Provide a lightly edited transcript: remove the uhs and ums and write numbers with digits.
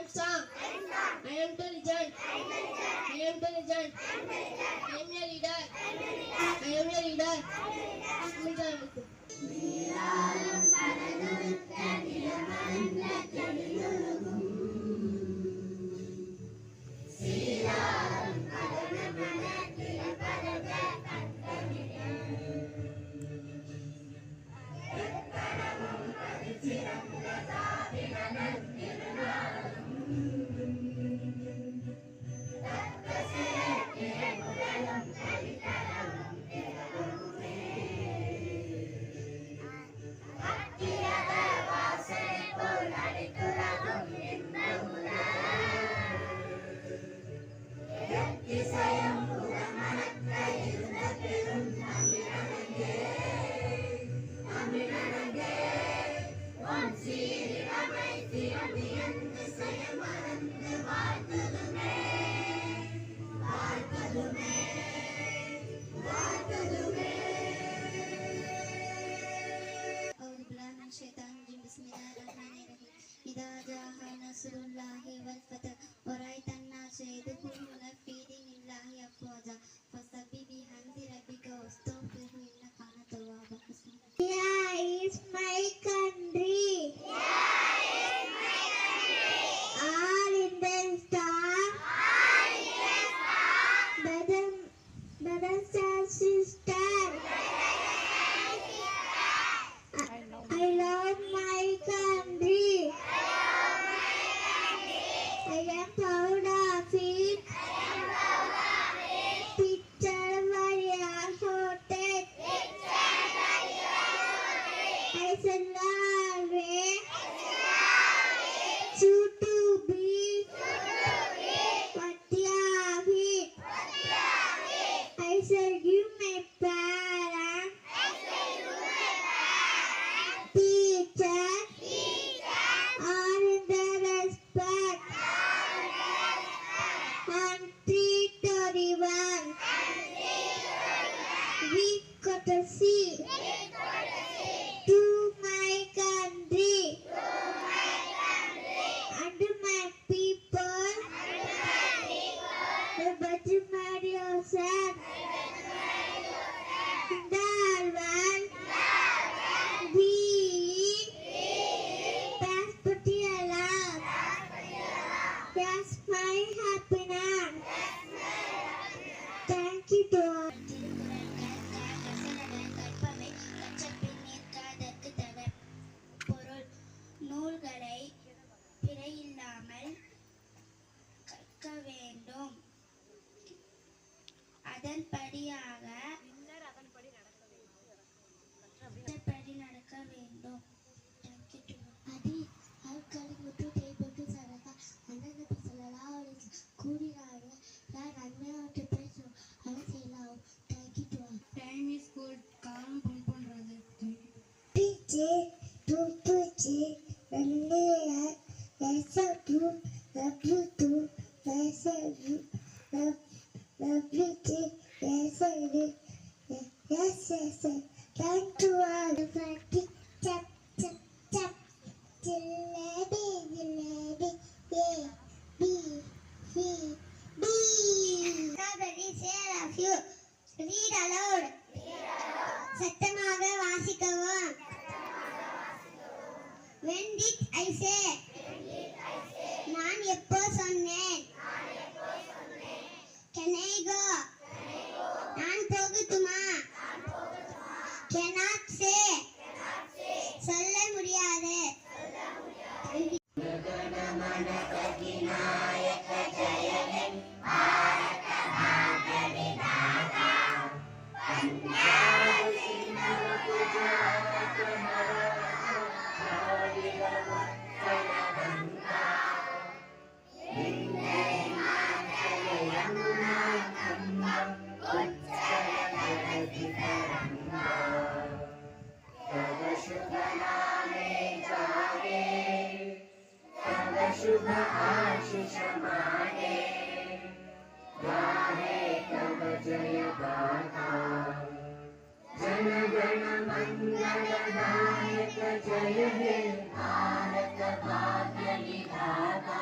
am strong. I am intelligent. I am intelligent. I am a leader. I am a leader. நீராலும் கடலுக்க நிலமல்ல கடிலுருகும் சீராலும் கடனமன கிளப்பரத கண்டமிடம் எக்கணமும் பதிச்சிறந்த சாதினன் திருநாளும் தக்கசில கிழமுதலும் கலிதரமும் திறவுமே அக்கிரக வாசனை போல் அடித்துலகும் என்னமுத எத்திசையும் புகமணக்க இருந்த பெரும் தமிழனங்கே தமிழனங்கே உன் சீரிழமை திறமியந்து செயமறந்து வாழ்த்ததுமே வாழ்த்ததுமே வாழ்த்ததுமே Bismillahirrahmanirrahim. Idza jaa nasrullahi wal fath wa ra'aita an-nasa yadkhuluna fi dinillahi afwaja fasabbih bihamdi rabbika wastaghfirhu innaka kana tawwaba. India is my country. All Indians are brothers and sisters. I love my country. I am proud of it. Picture warrior hotel. I shall always choose to be worthy of it. I shall give my parents, teachers, all in the respect and treat everyone with courtesy to my country and my people. But yourself in the world. We prosperity alone. That's my happiness. Thank you to all. நூல்களை பிழையில்லாமல் கற்க வேண்டும். அதன்படியாக நடக்க வேண்டும். அது ஆட்களை முற்று தேய்ப்பது சரகா அண்ணனுக்கு சொல்லலாம் கூடினாங்க நான் நன்மையாற்று பேசும் அதை செய்யலாம். தேங்க்யூ. Time is good. காலம் பொன் போன்றது. பிச்சே தூத்துச்சி வெள்ளையா எசது லப்ளுது எசது லப்ளுது எசது எசது. Thank you all. Chap chap chap. Jalebi jalebi. A B C D. Somebody say of you. Read aloud. சத்தமாக வாசிக்கவும். When did I say? நான் எப்போ சொன்னேன்? Can I go? நான் போகட்டுமா? Cannot say. சொல்ல முடியாது. शुभ आशीष माने गाहे तब जय गाथा जन गण मंगल दायक जय हे भारत भाग्य विधाता।